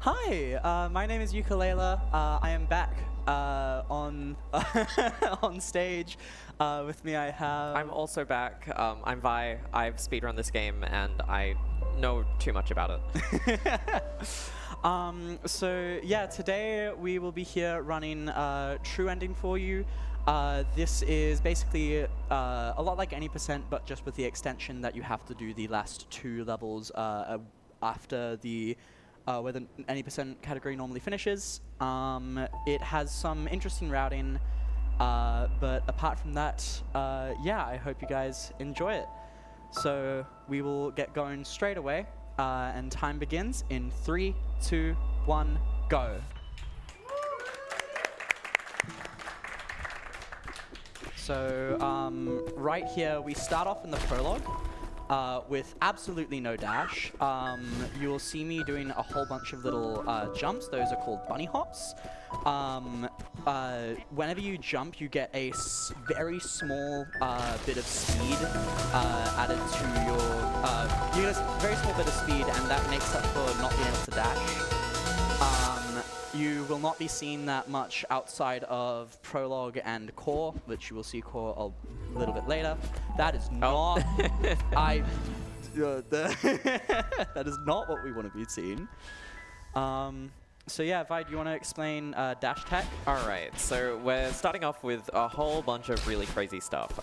Hi, my name is Yuki. I am back on on stage. With me, I have. I'm also back. I'm Vi. I've speedrun this game, and I know too much about it. So yeah, today we will be here running True Ending for you. This is basically a lot like any percent, but just with the extension that you have to do the last 2 levels after the where the any percent category normally finishes. It has some interesting routing, but apart from that, yeah, I hope you guys enjoy it. So we will get going straight away, and time begins in 3, 2, 1, go. So right here, we start off in the prologue with absolutely no dash. You will see me doing a whole bunch of little jumps. Those are called bunny hops. Whenever you jump, you get a very small bit of speed added to your... you get a very small bit of speed, and that makes up for not being able to dash. You will not be seeing that much outside of Prologue and Core, which you will see Core a little bit later. That is not... that is not what we want to be seeing. So yeah, Vi, do you want to explain dash tech? Alright, so we're starting off with a whole bunch of really crazy stuff.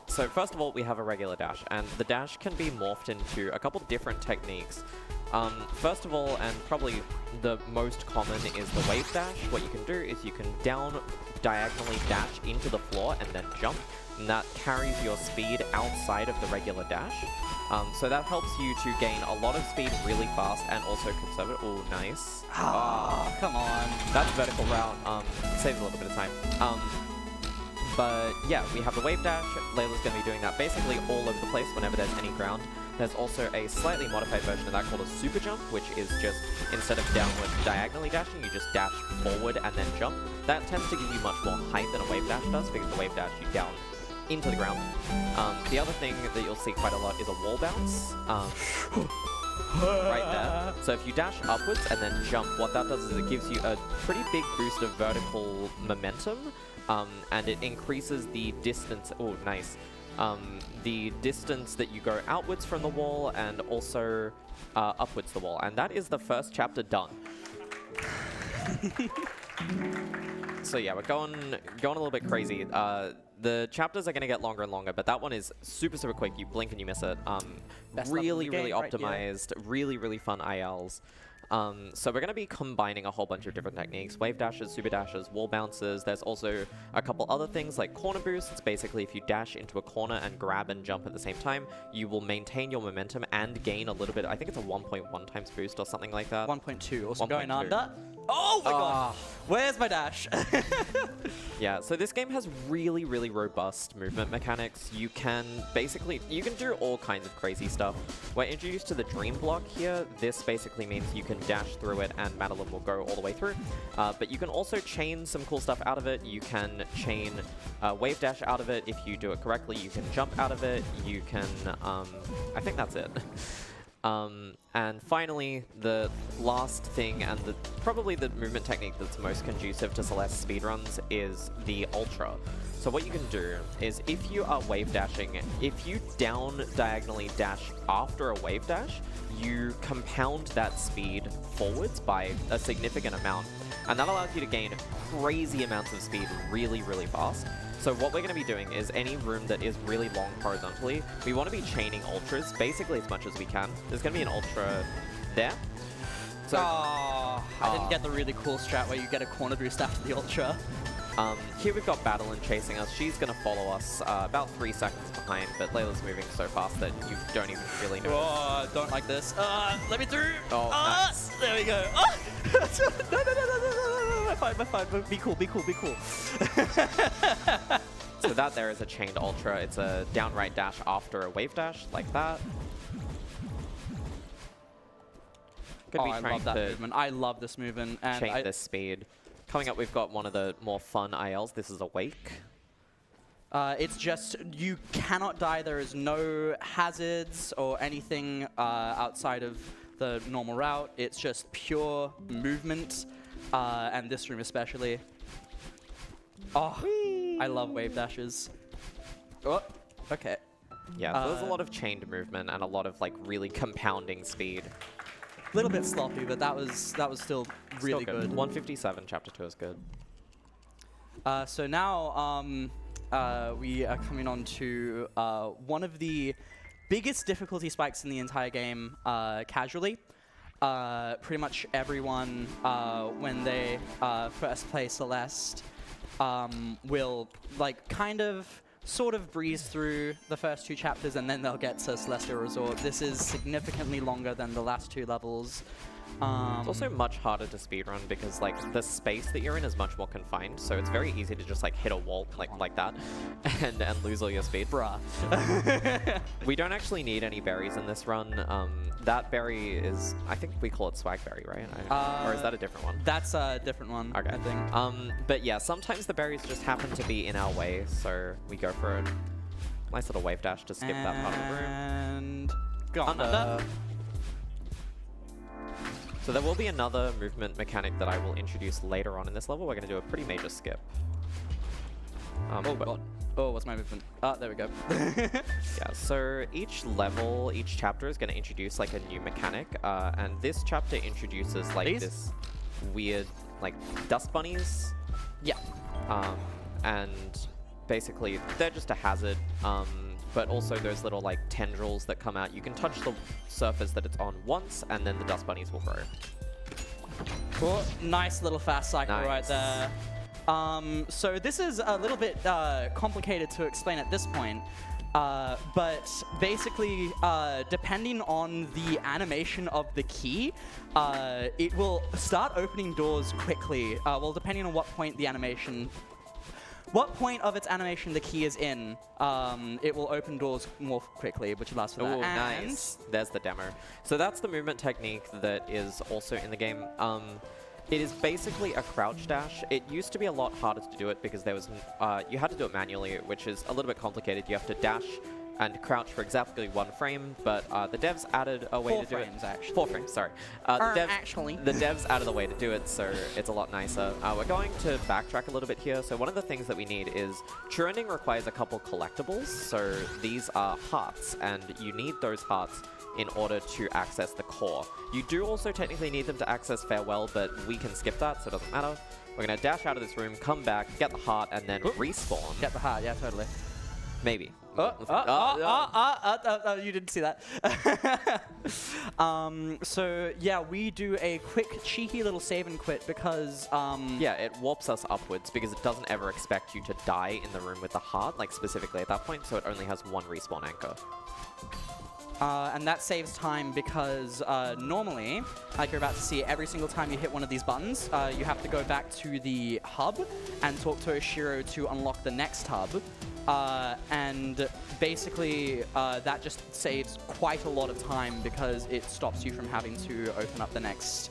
So first of all, we have a regular dash, and the dash can be morphed into a couple different techniques. First of all, and probably the most common, is the wave dash. What you can do is you can down diagonally dash into the floor and then jump, and that carries your speed outside of the regular dash. So that helps you to gain a lot of speed really fast and also conserve it. Oh, nice. Ah, come on. That's vertical route. Saves a little bit of time. But yeah, we have the wave dash. Layla's going to be doing that basically all over the place whenever there's any ground. There's also a slightly modified version of that called a super jump, which is just, instead of downward diagonally dashing, you just dash forward and then jump. That tends to give you much more height than a wave dash does, because the wave dash you down into the ground. The other thing that you'll see quite a lot is a wall bounce. Right there. So if you dash upwards and then jump, what that does is it gives you a pretty big boost of vertical momentum, and it increases the distance. Oh, nice. The distance that you go outwards from the wall and also upwards the wall. And that is the first chapter done. So yeah, we're going a little bit crazy. The chapters are going to get longer and longer, but that one is super, super quick. You blink and you miss it. Really, really optimized, really fun ILs. So we're going to be combining a whole bunch of different techniques. Wave dashes, super dashes, wall bounces. There's also a couple other things like corner boosts. Basically, if you dash into a corner and grab and jump at the same time, you will maintain your momentum and gain a little bit. I think it's a 1.1 times boost or something like that. 1.2. Also going under. Oh my god! Where's my dash? Yeah, so this game has really, really robust movement mechanics. You can do all kinds of crazy stuff. We're introduced to the dream block here. This basically means you can dash through it and Madeline will go all the way through. But you can also chain some cool stuff out of it. You can chain wave dash out of it. If you do it correctly, you can jump out of it. You can, I think that's it. And finally, the last thing, and probably the movement technique that's most conducive to Celeste speedruns, is the Ultra. So what you can do is, if you are wave dashing, if you down diagonally dash after a wave dash, you compound that speed forwards by a significant amount. And that allows you to gain crazy amounts of speed really, really fast. So what we're going to be doing is, any room that is really long horizontally, we want to be chaining ultras basically as much as we can. There's going to be an ultra there. So, I didn't get the really cool strat where you get a corner boost after the ultra. Here we've got Madeline chasing us. She's going to follow us about 3 seconds behind, but Layla's moving so fast that you don't even really notice. Oh, don't like this. Let me through. Oh, nice. There we go. Oh. No. My fine. Be cool. So that there is a chained ultra. It's a downright dash after a wave dash, like that. I love that movement. I love this movement. And chain this speed. Coming up, we've got one of the more fun ILs. This is a wake. It's just, you cannot die. There is no hazards or anything outside of the normal route. It's just pure movement, and this room especially. Oh, I love wave dashes. Oh, okay. Yeah, so there's a lot of chained movement and a lot of like really compounding speed. A little bit sloppy, but that was still really Still good. 157, chapter 2 is good. So now we are coming on to one of the biggest difficulty spikes in the entire game, casually. Pretty much everyone, when they first play Celeste, will like kind of sort of breeze through the first 2 chapters, and then they'll get to Celestial Resort. This is significantly longer than the last 2 levels. It's also much harder to speedrun because like the space that you're in is much more confined, so it's very easy to just like hit a wall like that and lose all your speed. Bruh. We don't actually need any berries in this run. That berry is, I think we call it swag berry, right? Or is that a different one? That's a different one, Okay. I think. But yeah, sometimes the berries just happen to be in our way, so we go for a nice little wave dash to skip that part of the room. And go on. Under. So there will be another movement mechanic that I will introduce later on in this level. We're going to do a pretty major skip. Oh god. Oh, what's my movement? Ah, there we go. Yeah, so each level, each chapter is going to introduce like a new mechanic. And this chapter introduces like These? this weird like dust bunnies. Yeah. And basically they're just a hazard. But also those little like tendrils that come out. You can touch the surface that it's on once, and then the dust bunnies will grow. Cool. Nice little fast cycle right Nice. there. So this is a little bit complicated to explain at this point. But basically, depending on the animation of the key, it will start opening doors quickly. Well, depending on what point of its animation the key is in, it will open doors more quickly, which allows for that. Oh, And nice. There's the demo. So that's the movement technique that is also in the game. It is basically a crouch dash. It used to be a lot harder to do it because there was you had to do it manually, which is a little bit complicated. You have to dash and crouch for exactly 1 frame, but the devs added a way 4 to do frames, it. actually. 4 frames, sorry. Actually. The devs added a way to do it, so it's a lot nicer. We're going to backtrack a little bit here. So one of the things that we need is True Ending requires a couple collectibles. So these are hearts, and you need those hearts in order to access the core. You do also technically need them to access Farewell, but we can skip that, so it doesn't matter. We're going to dash out of this room, come back, get the heart, and then respawn. Get the heart, yeah, totally. Maybe. You didn't see that. So yeah, we do a quick, cheeky little save and quit because Yeah, it warps us upwards because it doesn't ever expect you to die in the room with the heart, like specifically at that point, so it only has 1 respawn anchor. and that saves time because normally, like you're about to see, every single time you hit one of these buttons, you have to go back to the hub and talk to Oshiro to unlock the next hub. And basically, that just saves quite a lot of time because it stops you from having to open up the next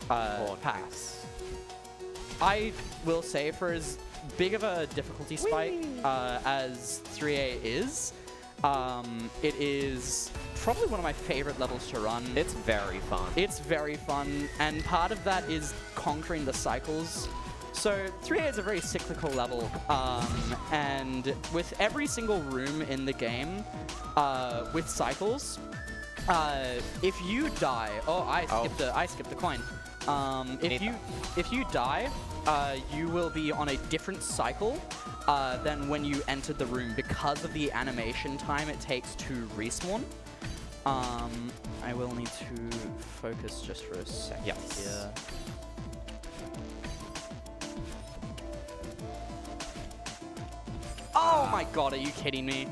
packs. I will say, for as big of a difficulty spike as 3A is, it is probably one of my favorite levels to run. It's very fun. It's very fun, and part of that is conquering the cycles. So 3A is a very cyclical level, and with every single room in the game, with cycles, if you die, I skipped a coin. If you die, you will be on a different cycle than when you entered the room because of the animation time it takes to respawn. I will need to focus just for a second here. Oh my god, are you kidding me?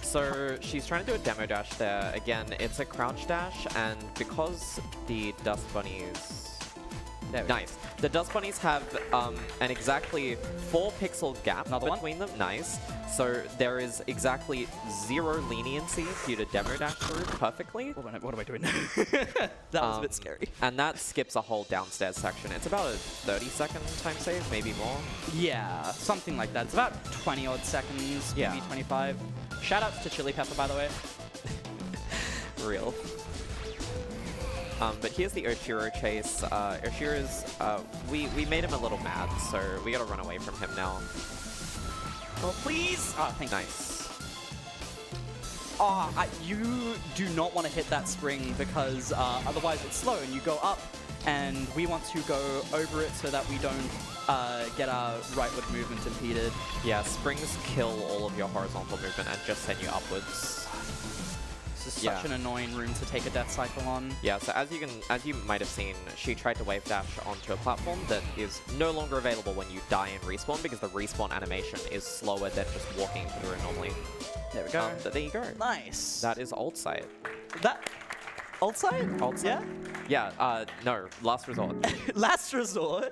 So she's trying to do a demo dash there. Again, it's a crouch dash, and because the dust bunnies... Nice. The dust bunnies have an exactly 4 pixel gap between them. Nice. So there is exactly 0 leniency for you to demo dash through perfectly. What am I doing? That was a bit scary. And that skips a whole downstairs section. It's about a 30-second time save, maybe more. Yeah, something like that. It's about 20-odd seconds, maybe 25. Shoutouts to Chili Pepper, by the way. Real. But here's the Oshiro chase. Oshiro's, we made him a little mad, so we gotta run away from him now. Oh, please! Oh, thank you. Nice. Oh, you do not want to hit that spring because otherwise it's slow and you go up, and we want to go over it so that we don't get our rightward movement impeded. Yeah, springs kill all of your horizontal movement and just send you upwards. This is such an annoying room to take a death cycle on. Yeah, so as you might have seen, she tried to wave dash onto a platform that is no longer available when you die and respawn because the respawn animation is slower than just walking through it normally. There we go. But there you go. Nice. That is ult site. That ult site? Ult site? Yeah. Yeah. No. Last resort. Last resort.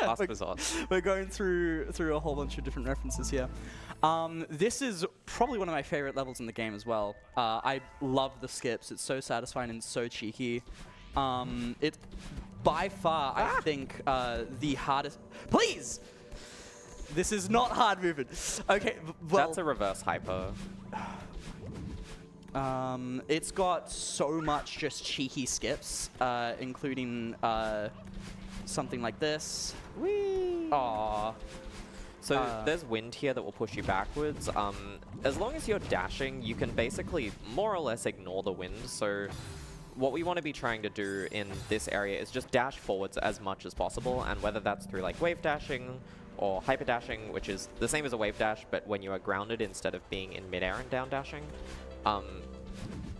Last resort. We're going through a whole bunch of different references here. This is probably one of my favorite levels in the game as well. I love the skips. It's so satisfying and so cheeky. It's by far, I think, the hardest. Please. This is not hard movement. Okay, well... That's a reverse hyper. It's got so much just cheeky skips, including something like this. Whee! Aww. So there's wind here that will push you backwards. As long as you're dashing, you can basically more or less ignore the wind. So what we want to be trying to do in this area is just dash forwards as much as possible, and whether that's through like wave dashing or hyper dashing, which is the same as a wave dash, but when you are grounded instead of being in midair and down dashing.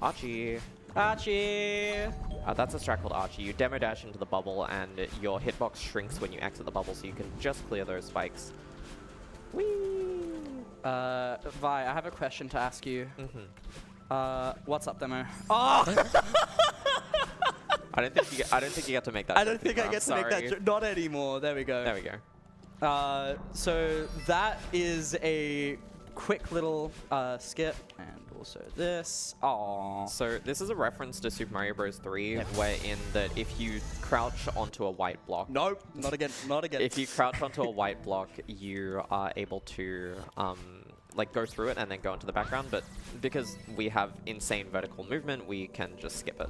Archie. Archie! That's a strat called Archie. You demo dash into the bubble, and your hitbox shrinks when you exit the bubble, so you can just clear those spikes. Whee! Vi, I have a question to ask you. What's up, demo? Oh! I don't think you get to make that. I don't think I get to make that joke. Not anymore. There we go. There we go. So that is a quick little skip, and also this. Aww. So this is a reference to Super Mario Bros. 3, wherein that if you crouch onto a white block. Nope, not again, not again. If you crouch onto a white block, you are able to like go through it and then go into the background. But because we have insane vertical movement, we can just skip it.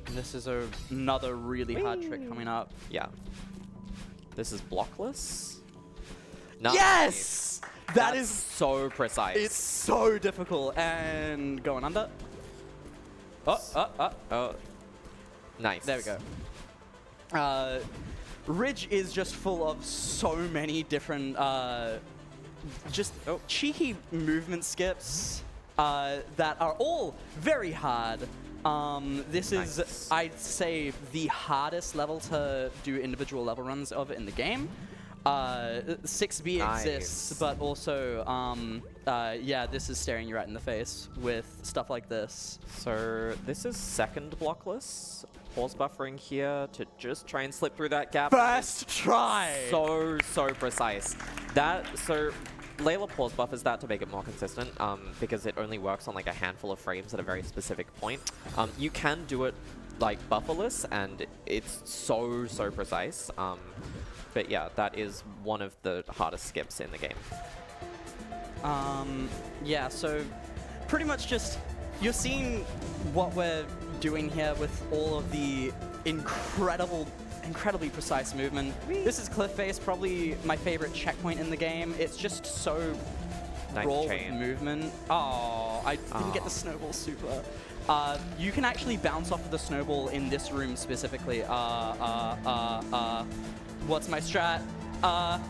And this is another really hard trick coming up. Yeah. This is blockless. Nice. Yes! That is so precise. It's so difficult. And going under. Oh. Nice. There we go. Ridge is just full of so many different cheeky movement skips that are all very hard. This is, I'd say, the hardest level to do individual level runs of in the game. 6B exists, but also, yeah, this is staring you right in the face with stuff like this. So this is second blockless. Pause buffering here to just try and slip through that gap. First try! So precise. So Layla pause buffers that to make it more consistent, because it only works on like a handful of frames at a very specific point. You can do it like bufferless, and it's so precise. But yeah, that is one of the hardest skips in the game. Yeah, so pretty much just, you're seeing what we're doing here with all of the incredibly precise movement. This is Cliff Face, probably my favorite checkpoint in the game. It's just so raw with movement. Oh, I didn't get the snowball super. You can actually bounce off of the snowball in this room specifically. What's my strat? Not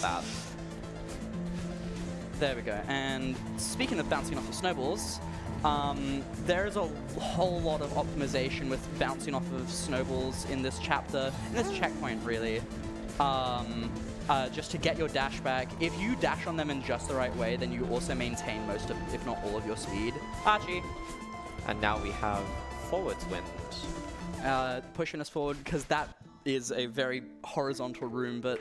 bad. There we go. And speaking of bouncing off the snowballs, there's a whole lot of optimization with bouncing off of snowballs in this chapter, in this checkpoint really, just to get your dash back. If you dash on them in just the right way, then you also maintain most of, if not all of your speed. Archie! And now we have forwards wind. Pushing us forward, because that is a very horizontal room, but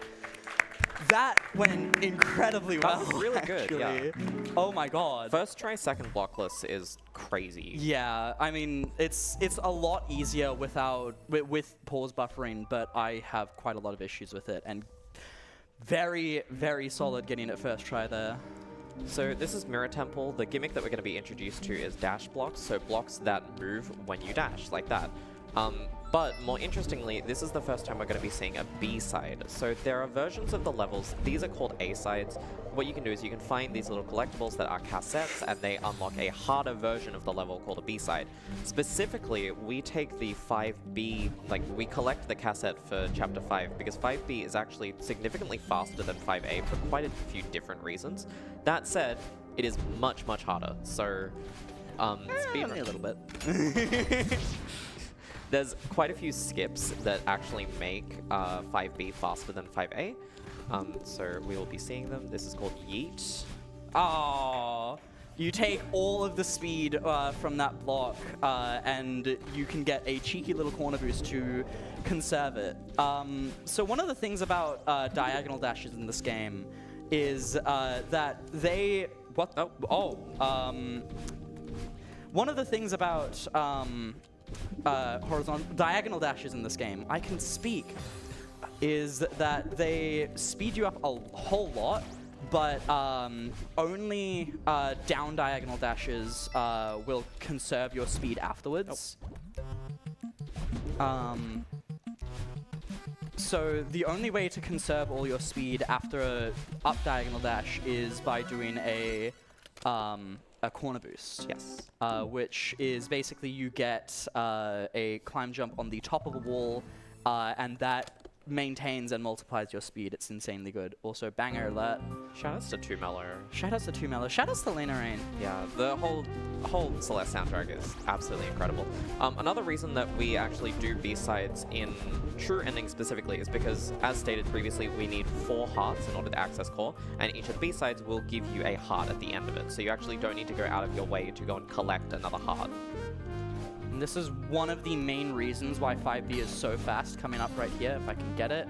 that went incredibly well. That was really good, yeah. Oh my god. First try second blockless is crazy. Yeah, I mean, it's a lot easier with pause buffering, but I have quite a lot of issues with it, and very solid getting it first try there. So this is Mirror Temple. The gimmick that we're going to be introduced to is dash blocks, so blocks that move when you dash, like that. But more interestingly, this is the first time we're going to be seeing a B-side. So there are versions of the levels, these are called A-sides. What you can do is you can find these little collectibles that are cassettes, and they unlock a harder version of the level called a B-side. Specifically, we take the 5B, like we collect the cassette for Chapter 5, because 5B is actually significantly faster than 5A for quite a few different reasons. That said, it is much, much harder. So, speedrun only a little bit. There's quite a few skips that actually make 5B faster than 5A. So we will be seeing them. This is called Yeet. Oh, you take all of the speed from that block, and you can get a cheeky little corner boost to conserve it. So one of the things about diagonal dashes in this game is that they... What? One of the things about horizontal diagonal dashes in this game, I can speak, is that they speed you up a whole lot, but only down diagonal dashes will conserve your speed afterwards. So the only way to conserve all your speed after a up diagonal dash is by doing a corner boost. Yes. Which is basically you get a climb jump on the top of a wall, and that maintains and multiplies your speed. It's insanely good. Also, banger alert. Shoutouts to 2 Mellow. Shoutouts to 2 Mellow. Shoutouts to Layla Rain. Yeah, the whole Celeste soundtrack is absolutely incredible. Another reason that we actually do B-sides in True Ending specifically is because, as stated previously, we need 4 hearts in order to access core, and each of the B-sides will give you a heart at the end of it, so you actually don't need to go out of your way to go and collect another heart. And this is one of the main reasons why 5B is so fast, coming up right here, if I can get it.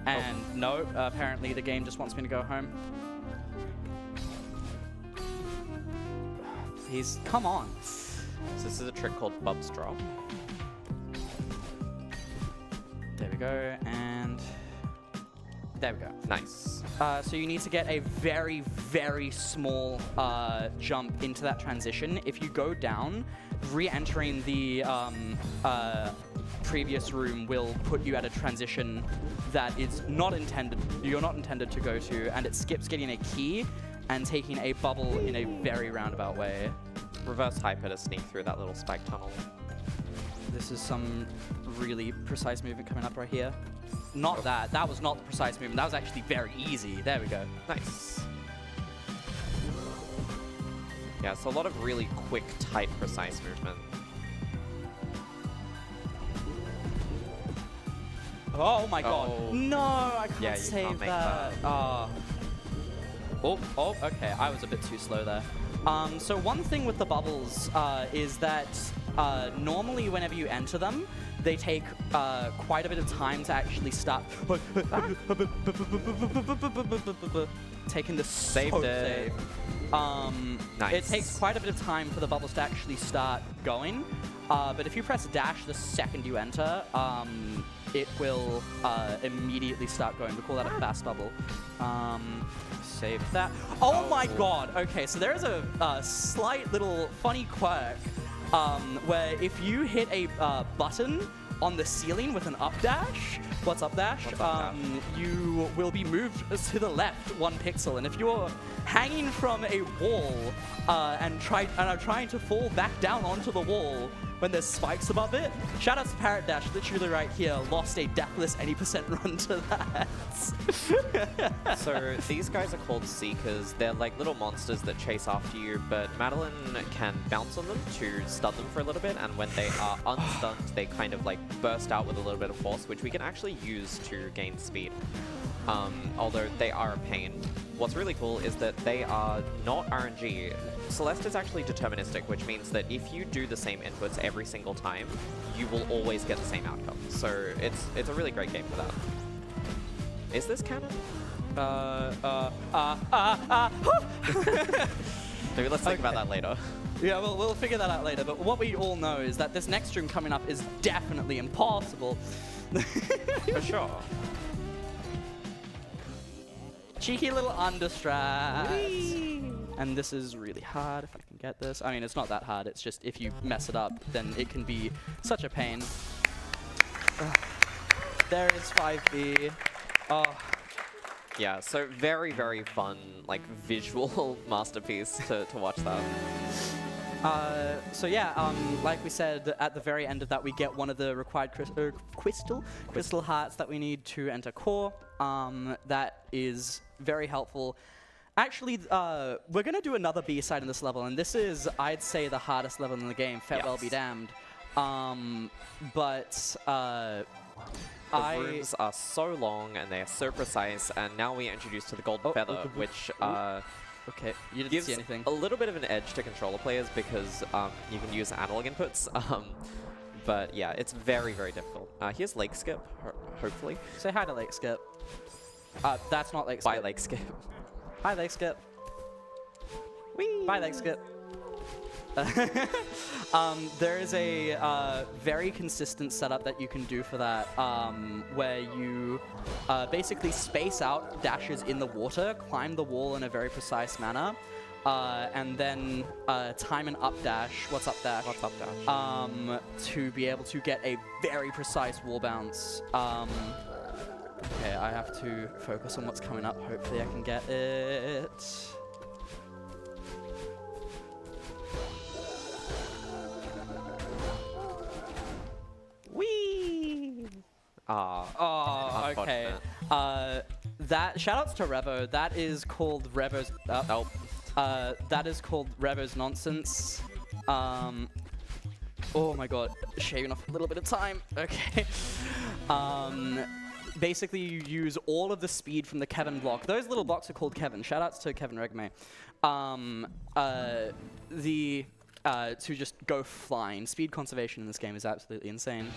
And no, apparently the game just wants me to go home. Please, come on. So this is a trick called Bub's Drop. There we go, and there we go. Nice. So you need to get a very, very small jump into that transition. If you go down, re-entering the previous room will put you at a transition that is not intended, you're not intended to go to, and it skips getting a key and taking a bubble in a very roundabout way. Reverse hyper to sneak through that little spike tunnel. This is some really precise movement coming up right here. Not that. That was not the precise movement. That was actually very easy. There we go. Nice. Yeah, so a lot of really quick, tight, precise movement. Oh my god. No, I can't Yeah, you save can't make that. that. Oh, okay. I was a bit too slow there. So one thing with the bubbles is that normally whenever you enter them, they take quite a bit of time to actually start. Taking the Saved it. Nice. It takes quite a bit of time for the bubbles to actually start going. But if you press dash the second you enter, it will immediately start going. We call that a fast bubble. Save that. Oh my god! Okay, so there is a slight little funny quirk where if you hit a button on the ceiling with an up dash, what's up dash? You will be moved to the left 1 pixel, and if you're hanging from a wall and are trying to fall back down onto the wall when there's spikes above it, shout out to Parrot Dash, literally right here, lost a deathless any % run to that. So these guys are called Seekers. They're like little monsters that chase after you, but Madeline can bounce on them to stun them for a little bit, and when they are unstunned, they kind of like burst out with a little bit of force, which we can actually use to gain speed. Although they are a pain. What's really cool is that they are not RNG. Celeste is actually deterministic, which means that if you do the same inputs every single time, you will always get the same outcome. So it's a really great game for that. Is this canon? Maybe let's think about that later. Yeah, we'll figure that out later, but what we all know is that this next room coming up is definitely impossible. For sure. cheeky little understrat. And this is really hard if I can get this. I mean, it's not that hard. It's just if you mess it up, then it can be such a pain. There is 5B. Oh. Yeah, so very, very fun, like, visual masterpiece to watch that. So yeah, like we said, at the very end of that, we get one of the required crystal hearts that we need to enter core. That is very helpful. Actually, we're going to do another B-side in this level, and this is, I'd say, the hardest level in the game, Farewell Be Damned. The rooms are so long and they are so precise, and now we are introduced to the Golden Feather, which okay, you didn't gives see anything. a little bit of an edge to controller players because you can use analog inputs. But yeah, it's very, very difficult. Here's Lake Skip, hopefully. Say hi to Lake Skip. That's not Lake Skip. Bye, Lake Skip. Hi, Lake Skip. Whee! Bye, Lake Skip. There is a very consistent setup that you can do for that, where you basically space out dashes in the water, climb the wall in a very precise manner, and then time an up dash. What's up dash? What's up dash? To be able to get a very precise wall bounce. Okay, I have to focus on what's coming up. Hopefully I can get it. Whee! Oh, okay. That shoutouts to Revo. That is called Revo's. Nope. That is called Revo's nonsense. Oh my god, shaving off a little bit of time. Okay. Basically, you use all of the speed from the Kevin block. Those little blocks are called Kevin. Shoutouts to Kevin Regme. To just go flying. Speed conservation in this game is absolutely insane.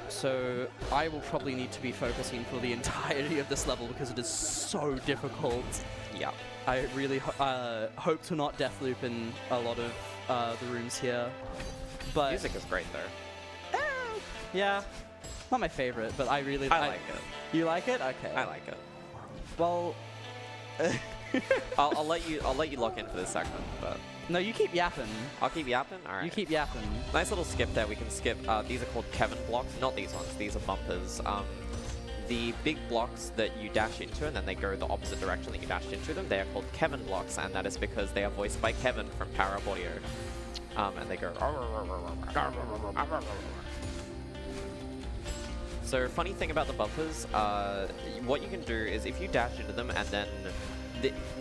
So I will probably need to be focusing for the entirety of this level because it is so difficult. Yeah. I really hope to not deathloop in a lot of the rooms here. But Music is great though. yeah, not my favorite, but I really I like it. You like it? Okay. I like it. Well, I'll let you lock in for this segment, but no, you keep yapping. I'll keep yapping. All right. You keep yapping. Nice little skip there. We can skip. These are called Kevin blocks, not these ones. These are bumpers. The big blocks that you dash into and then they go the opposite direction that you dashed into them, they are called Kevin blocks, and that is because they are voiced by Kevin from Power Up Audio. And they go. So funny thing about the bumpers, what you can do is if you dash into them and then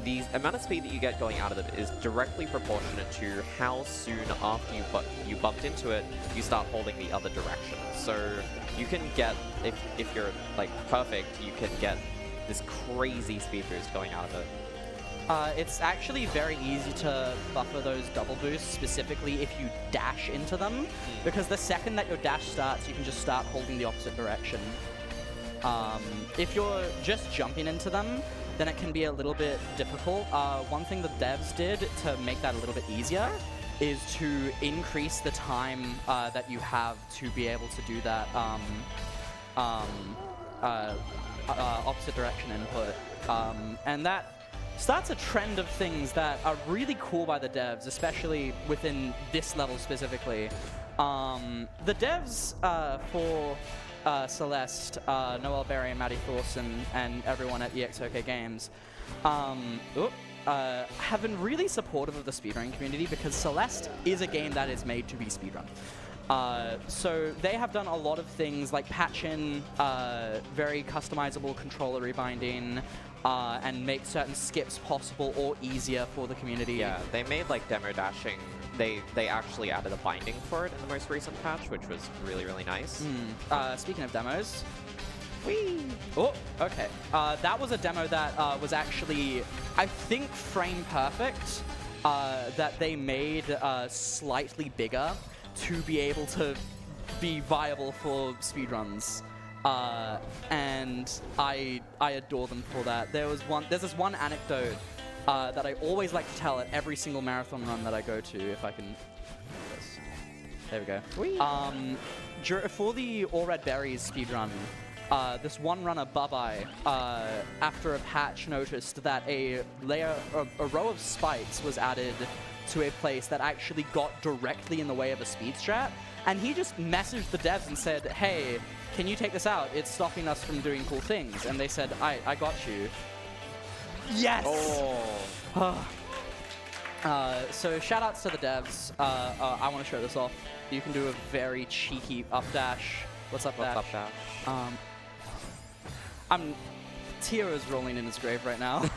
the amount of speed that you get going out of them is directly proportionate to how soon after you bumped into it, you start holding the other direction. So you can get, if you're like perfect, you can get this crazy speed boost going out of it. It's actually very easy to buffer those double boosts, specifically if you dash into them, because the second that your dash starts, you can just start holding the opposite direction. If you're just jumping into them, then it can be a little bit difficult. One thing the devs did to make that a little bit easier is to increase the time that you have to be able to do that opposite direction input. And that starts a trend of things that are really cool by the devs, especially within this level specifically. The devs for Celeste, Noel Berry and Maddie Thorson, and everyone at EXOK Games have been really supportive of the speedrunning community because Celeste is a game that is made to be speedrun. So they have done a lot of things like patch in very customizable controller rebinding and make certain skips possible or easier for the community. Yeah, they made like demo dashing. They actually added a binding for it in the most recent patch, which was really, really nice. Speaking of demos, oh, okay. That was a demo that was actually, I think, frame perfect. That they made slightly bigger to be able to be viable for speedruns. And I adore them for that. There's this one anecdote that I always like to tell at every single marathon run that I go to, if I can. There we go. For the All Red Berries speedrun, this one runner, Bye-Bye, after a patch noticed that a row of spikes was added to a place that actually got directly in the way of a speed strat, and he just messaged the devs and said, hey, can you take this out? It's stopping us from doing cool things. And they said, I got you. Yes! Oh. So shout outs to the devs. I want to show this off. You can do a very cheeky up dash. What's up dash? What's up dash? Tio is rolling in his grave right now.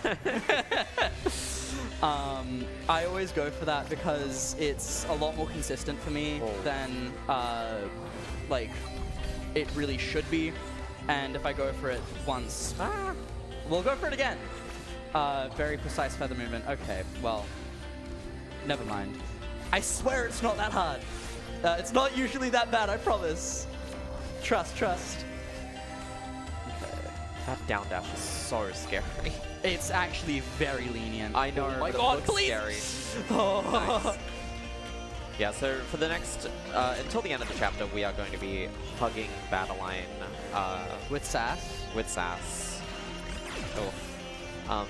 I always go for that because it's a lot more consistent for me than like it really should be. And if I go for it once, we'll go for it again. Very precise feather movement. Okay, well, never mind. I swear it's not that hard. It's not usually that bad, I promise. Trust. That down dash is so scary. It's actually very lenient. I know, oh my but God, it looks please. scary. Oh. Nice. Yeah, so for the next, until the end of the chapter, we are going to be hugging Battleline. With sass? With sass. Oh.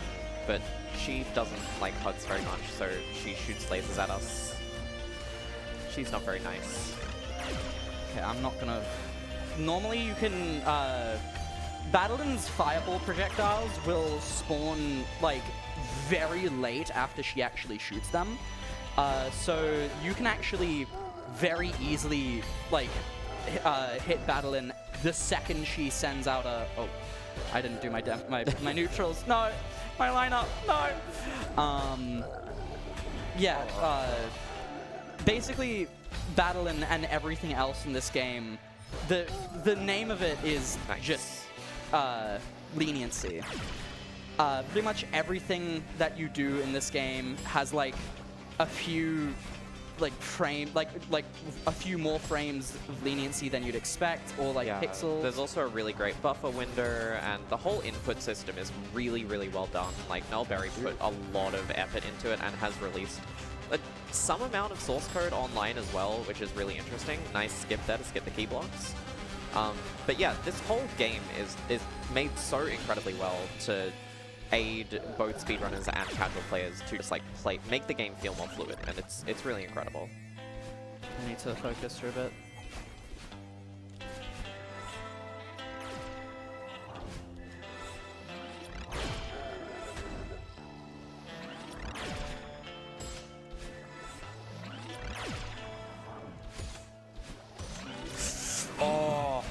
But she doesn't like hugs very much, so she shoots lasers at us. She's not very nice. Okay, I'm not gonna... Normally you can... Battlin's fireball projectiles will spawn, like, very late after she actually shoots them. So you can actually very easily, like, hit Battlin the second she sends out a... Oh, I didn't do my neutrals. No! My lineup! No! Yeah, basically, Battlin and everything else in this game, the name of it is just... leniency. Pretty much everything that you do in this game has like a few like a few more frames of leniency than you'd expect, or like pixels. There's also a really great buffer window, and the whole input system is really, really well done. Like Nullberry put a lot of effort into it and has released some amount of source code online as well, which is really interesting. Nice skip there to skip the key blocks. But yeah, this whole game is made so incredibly well to aid both speedrunners and casual players to just like make the game feel more fluid, and it's really incredible. I need to focus for a bit. Oh,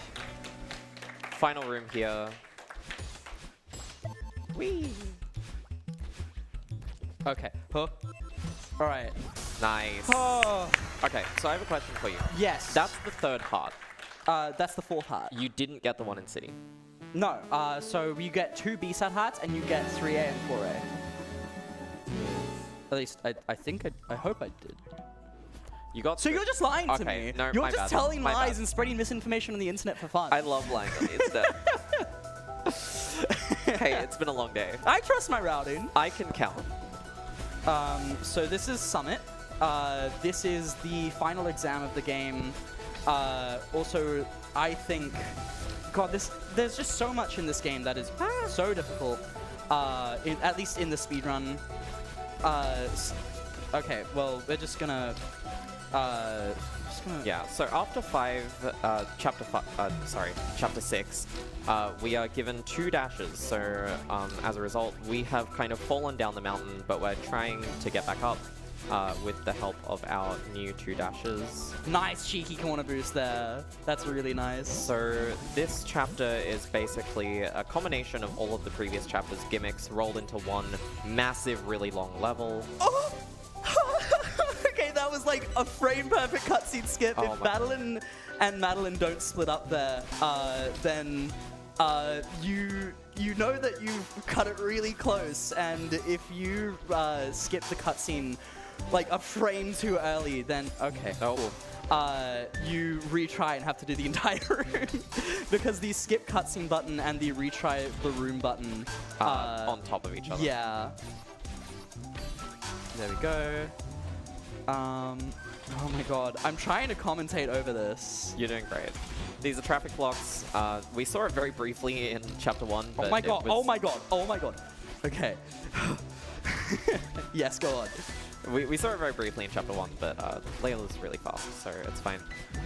final room here. Whee! Okay. Huh? All right. Nice. Oh. Okay, so I have a question for you. Yes. That's the third heart. That's the fourth heart. You didn't get the one in City. No. So you get 2 B-sat hearts and you get 3A and 4A. At least I think I hope I did. You got. So you're just lying to me. No, you're my just bad. telling My lies bad. and spreading misinformation on the internet for fun. I love lying on the internet. Hey, it's been a long day. I trust my routing. I can count. So this is Summit. This is the final exam of the game. Also, I think, God, there's just so much in this game that is so difficult. At least in the speedrun. Okay, well, we're just gonna. Yeah, so after chapter 6, we are given 2 dashes. So as a result, we have kind of fallen down the mountain, but we're trying to get back up with the help of our new 2 dashes. Nice cheeky corner boost there. That's really nice. So this chapter is basically a combination of all of the previous chapters' gimmicks rolled into one massive, really long level. Oh! Okay, that was like a frame-perfect cutscene skip. Oh, if Battleline and Madeline don't split up there, then you know that you've cut it really close. And if you skip the cutscene like a frame too early, then okay. Oh. You retry and have to do the entire room because the skip cutscene button and the retry the room button on top of each other. Yeah. There we go. Oh my god, I'm trying to commentate over this. You're doing great. These are traffic blocks. We saw it very briefly in Chapter 1, but oh my god, oh my god, oh my god. Okay. Yes, go on. We saw it very briefly in Chapter 1, but Layla's really fast, so it's fine.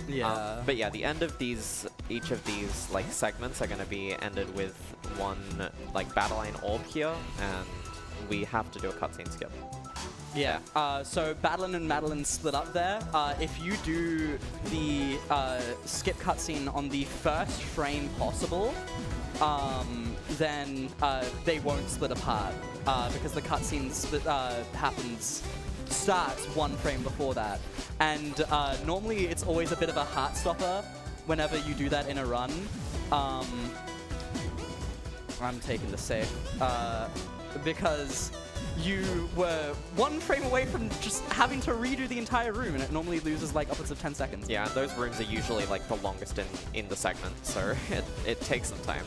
Yeah. But yeah, the end of each of these like segments are going to be ended with one like battle line orb here, and we have to do a cutscene skip. Yeah. So Badeline and Madeline split up there. If you do the skip cutscene on the first frame possible, then they won't split apart because the cutscene starts one frame before that. And normally it's always a bit of a heart stopper whenever you do that in a run. I'm taking the safe because you were one frame away from just having to redo the entire room, and it normally loses like upwards of 10 seconds. Yeah, those rooms are usually like the longest in the segment, so it takes some time.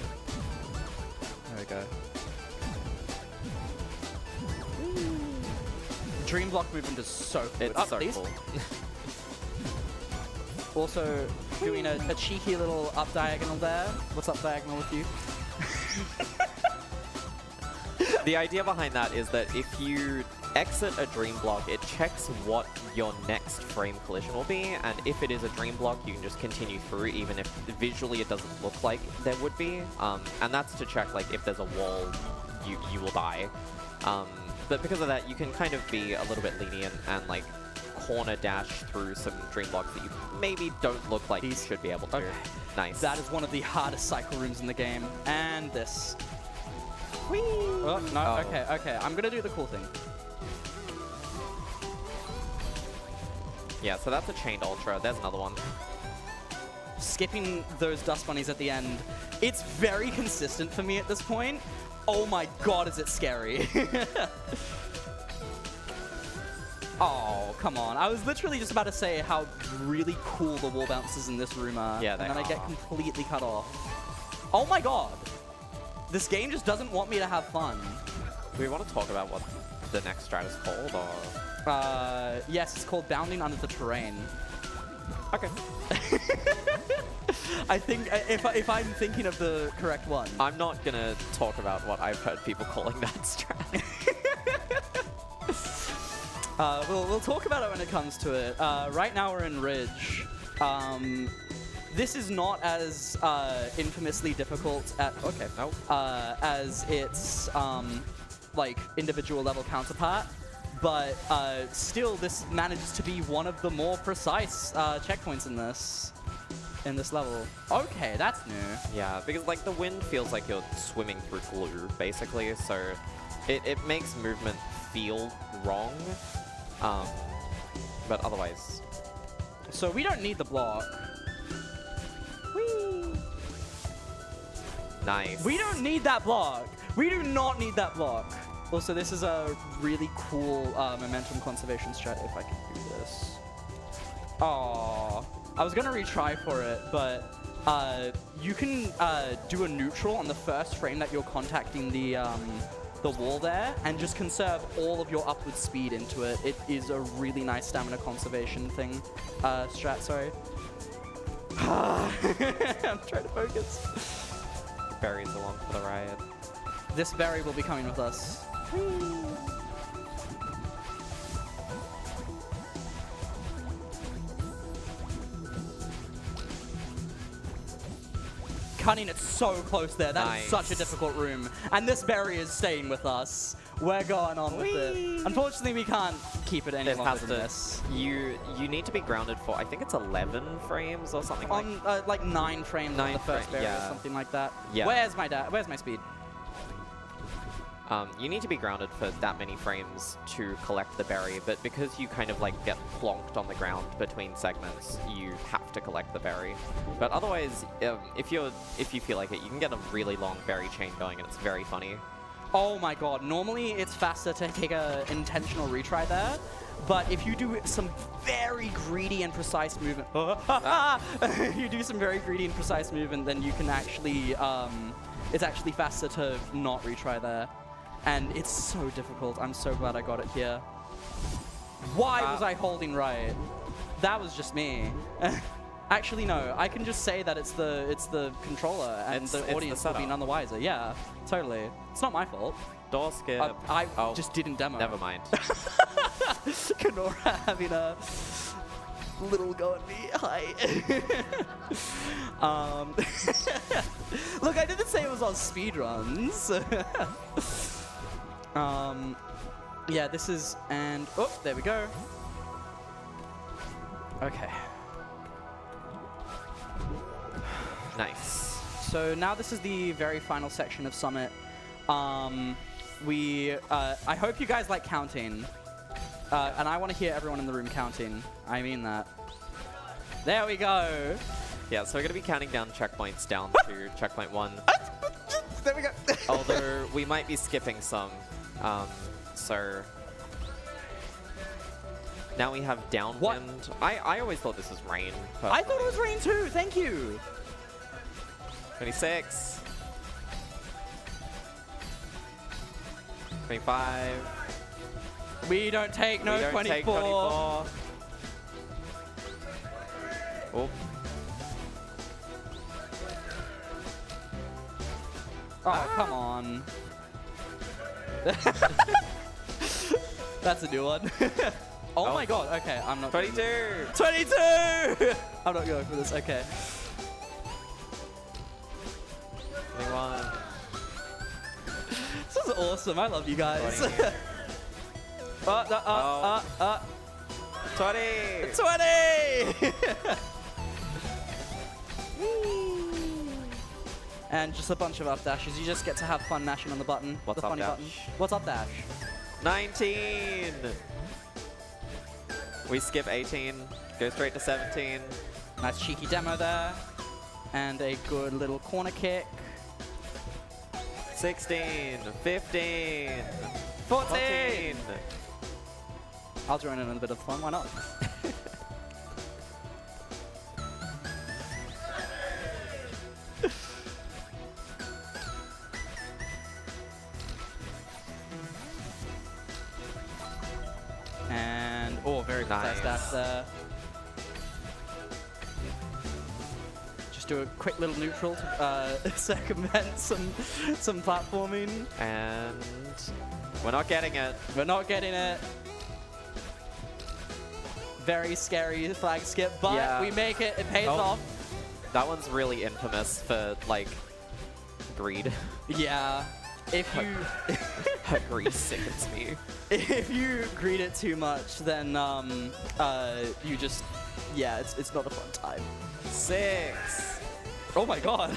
There we go. Dream block movement is so cool. It's so please. cool. Also, doing a cheeky little up diagonal there. What's up diagonal with you? The idea behind that is that if you exit a dream block, it checks what your next frame collision will be, and if it is a dream block, you can just continue through, even if visually it doesn't look like there would be. And that's to check like if there's a wall, you will die. But because of that, you can kind of be a little bit lenient and like corner dash through some dream blocks that you maybe don't look like you should be able to. Okay. Nice. That is one of the hardest cycle rooms in the game. And this. Whee! Oh, no, Oh. okay. I'm gonna do the cool thing. Yeah, so that's a chained ultra. There's another one. Skipping those dust bunnies at the end. It's very consistent for me at this point. Oh my god, is it scary. Oh, come on. I was literally just about to say how really cool the wall bounces in this room are. Yeah, and they then I get are. completely cut off. Oh my god. This game just doesn't want me to have fun. Do we want to talk about what the next strat is called, or...? Yes, it's called Bounding Under the Terrain. Okay. I think if I'm thinking of the correct one. I'm not gonna talk about what I've heard people calling that strat. We'll talk about it when it comes to it. Right now we're in Ridge. This is not as infamously difficult as its like individual level counterpart, but still this manages to be one of the more precise checkpoints in this level. Okay, that's new. Yeah, because like the wind feels like you're swimming through glue, basically, so it makes movement feel wrong, but otherwise. So we don't need the block. Whee! Nice. We don't need that block. We do not need that block. Also, this is a really cool momentum conservation strat if I can do this. Aww. I was gonna retry for it, but you can do a neutral on the first frame that you're contacting the wall there, and just conserve all of your upward speed into it. It is a really nice stamina conservation thing. Strat, sorry. I'm trying to focus. Berries along for the ride. This berry will be coming with us. Cutting it so close there. That is such a difficult room. And this berry is staying with us. We're going on with it. Unfortunately, we can't keep it any longer than this. You need to be grounded for, I think it's 11 frames or something On like 9 frames on the first berry or something like that. Yeah. Where's my speed? You need to be grounded for that many frames to collect the berry, but because you kind of like get plonked on the ground between segments, you have to collect the berry. But otherwise, if you feel like it, you can get a really long berry chain going, and it's very funny. Oh my god, normally it's faster to take an intentional retry there, but if you do some very greedy and precise movement, you do some very greedy and precise movement, then you can actually, it's actually faster to not retry there. And it's so difficult. I'm so glad I got it here. Why was I holding right? That was just me. Actually, no. I can just say that it's the controller, and It's the the audience will be setup. none the wiser. Yeah, totally. It's not my fault. Door skip. I Oh, just didn't demo. never mind. Kenora having a little go at me. Hi. Look, I didn't say it was on speedruns. Yeah, this is, and oh, there we go. Okay. Nice. So now this is the very final section of Summit. I hope you guys like counting. And I want to hear everyone in the room counting. I mean that. There we go. Yeah, so we're going to be counting down checkpoints down to checkpoint 1. There we go. Although we might be skipping some. So now we have downwind. What? I always thought this was rain. I thought it was rain too. Thank you. 26. 25. We don't take no We don't 24. take 24. Oh, Oh, come on. That's a new one. Oh my god. Okay, I'm not. 22. 22! I'm not going for this. Okay. 21. This is awesome. I love you guys. 20. 20. 20! And just a bunch of up dashes. You just get to have fun mashing on the button. What's the up, funny dash? button. What's up dash? 19. We skip 18. Go straight to 17. Nice cheeky demo there. And a good little corner kick. 16. 15. 14! I'll join in a bit of fun. Why not? And, oh, very precise Nice. dash there. Just do a quick little neutral to circumvent some platforming. And we're not getting it. We're not getting it. Very scary flag skip, but Yeah. we make it. It pays Oh. off. That one's really infamous for, like, greed. Yeah. If you Greed sickens me. if you greet it too much, then you just it's not a fun time. 6. Oh my god.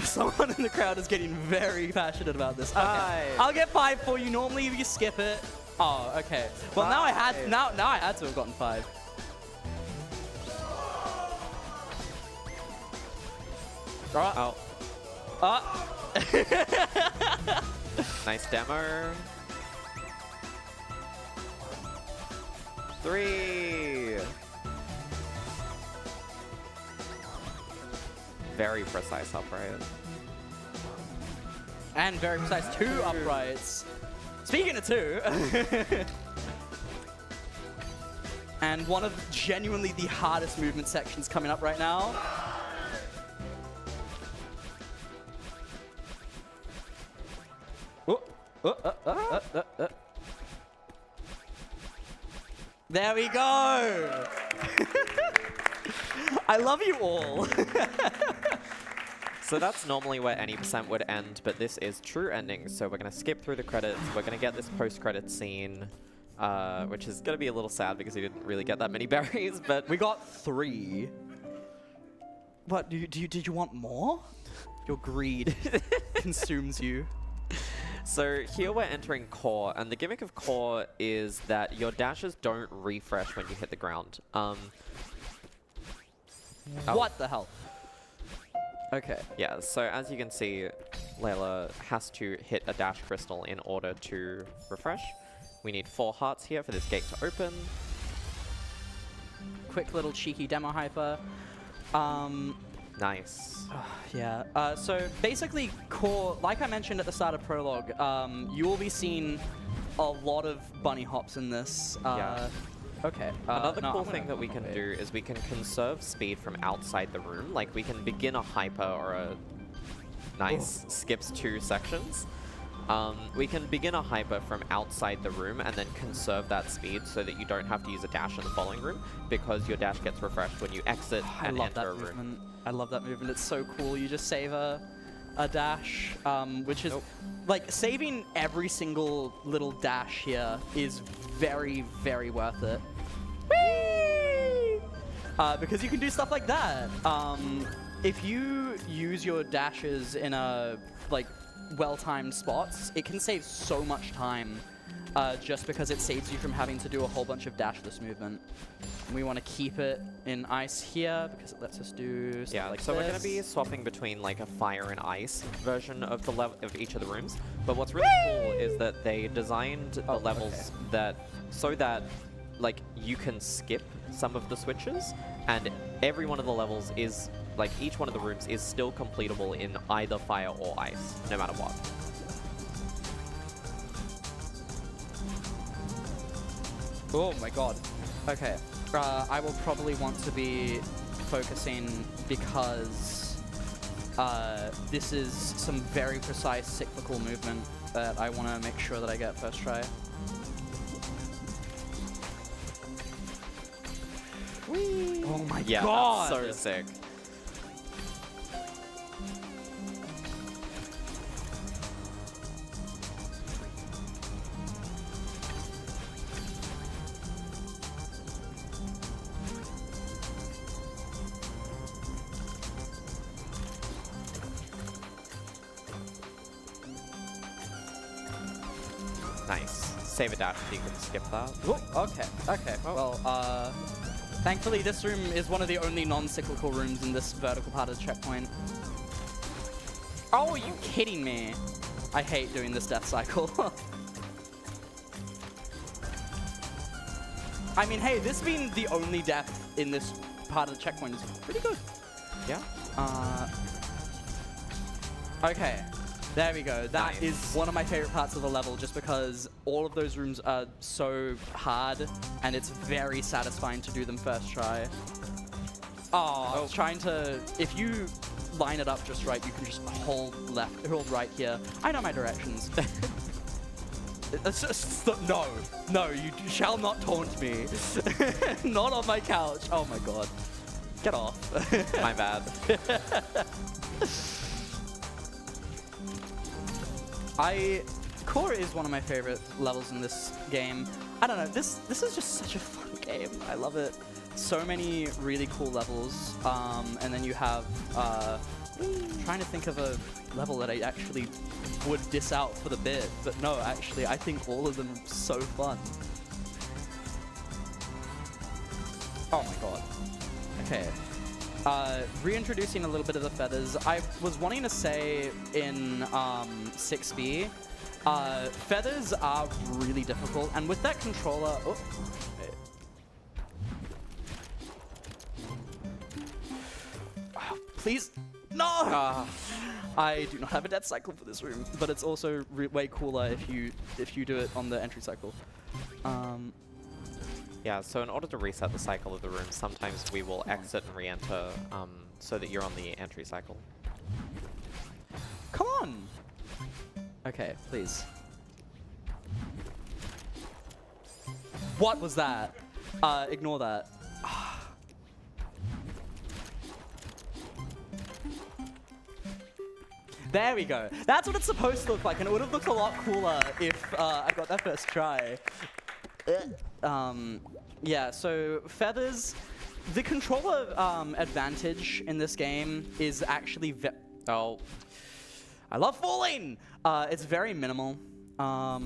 Someone in the crowd is getting very passionate about this. Okay. 5. I'll get 5 for you. Normally if you skip it. Oh, okay. Well, now I had 5. now I had to have gotten 5. Oh, Oh. nice demo. 3. Very precise upright. And very precise 2 uprights. Speaking of 2. And one of genuinely the hardest movement sections coming up right now. There we go. I love you all. So that's normally where any percent would end, but this is true ending. So we're going to skip through the credits. We're going to get this post-credit scene, which is going to be a little sad because we didn't really get that many berries, but We got 3. What, did you want more? Your greed consumes you. So here we're entering core, and the gimmick of core is that your dashes don't refresh when you hit the ground. What the hell? Okay. Yeah, so as you can see, Layla has to hit a dash crystal in order to refresh. We need 4 hearts here for this gate to open. Quick little cheeky demo hyper. Nice. Yeah. So basically, core, like I mentioned at the start of prologue, you will be seeing a lot of bunny hops in this. Yeah. Okay. Another no, cool I'm thing gonna- that we I'm can gonna do wait. is we can conserve speed from outside the room. Like we can begin a hyper or a nice skips 2 sections. We can begin a hyper from outside the room and then conserve that speed so that you don't have to use a dash in the following room because your dash gets refreshed when you exit I and love enter that a room. movement. I love that movement. It's so cool. You just save a dash, which is like saving every single little dash here is very, very worth it. Whee! Because you can do stuff like that. If you use your dashes in a well-timed spots, it can save so much time just because it saves you from having to do a whole bunch of dashless movement. And we want to keep it in ice here because it lets us do stuff like so this. we're going to be swapping between like a fire and ice version of the level of each of the rooms. But what's really cool is that they designed the levels that like you can skip some of the switches, and every one of the levels is like each one of the rooms is still completable in either fire or ice, no matter what. Oh my god. Okay. I will probably want to be focusing because this is some very precise cyclical movement that I want to make sure that I get first try. Whee! Oh my god! That's so sick. Nice. Save a dash so you can skip that. Ooh, okay. Well, thankfully this room is one of the only non-cyclical rooms in this vertical part of the checkpoint. Oh, are you kidding me? I hate doing this death cycle. I mean, hey, this being the only death in this part of the checkpoint is pretty good. Yeah. Okay. There we go. That is Nice. one of my favorite parts of the level just because all of those rooms are so hard and it's very satisfying to do them first try. I was trying to... If you line it up just right, you can just hold right here. I know my directions. It's just, no, you shall not taunt me. Not on my couch. Oh my god. Get off. My bad. Core is one of my favorite levels in this game. I don't know, this is just such a fun game. I love it. So many really cool levels. And then you have, trying to think of a level that I actually would diss out for the bit, but no, actually, I think all of them are so fun. Oh my god. Okay. Reintroducing a little bit of the feathers. I was wanting to say in 6B, feathers are really difficult, and with that controller... Oh, please, no! I do not have a death cycle for this room, but it's also way cooler if you do it on the entry cycle. Yeah, so in order to reset the cycle of the room, sometimes we will exit and re-enter so that you're on the entry cycle. Come on! Okay, please. What was that? Ignore that. There we go. That's what it's supposed to look like, and it would have looked a lot cooler if I got that first try. Yeah, so feathers. The controller advantage in this game is actually I love falling! It's very minimal. I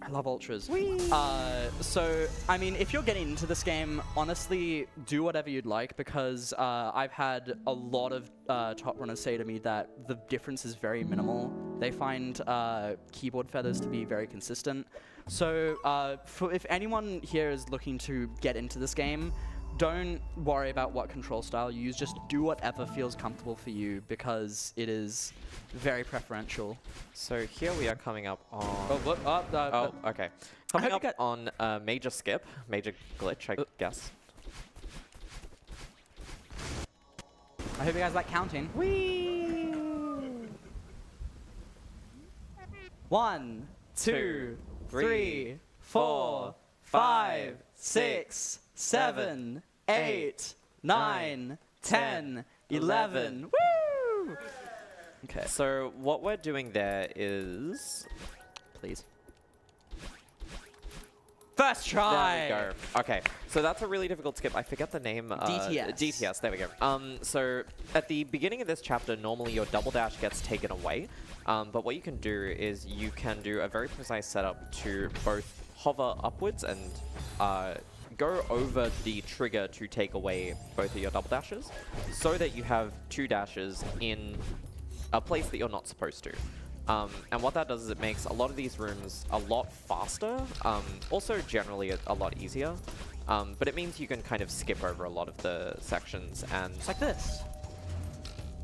love ultras. So, I mean, if you're getting into this game, honestly, do whatever you'd like, because I've had a lot of top runners say to me that the difference is very minimal. They find keyboard feathers to be very consistent. So, if anyone here is looking to get into this game, don't worry about what control style you use. Just do whatever feels comfortable for you because it is very preferential. So here we are coming up on... Oh, okay. Coming hope up on a major skip, major glitch, I guess. I hope you guys like counting. Whee! 1, 2, 3, 4, 5, 6, 7, 8, 9, 10, 11. Woo! Okay. So what we're doing there is... Please. First try! There we go. Okay, so that's a really difficult skip. I forget the name. DTS. DTS, there we go. So at the beginning of this chapter, normally your double dash gets taken away. But what you can do is you can do a very precise setup to both hover upwards and go over the trigger to take away both of your double dashes so that you have 2 dashes in a place that you're not supposed to. And what that does is it makes a lot of these rooms a lot faster, also generally a lot easier, but it means you can kind of skip over a lot of the sections and... Just like this.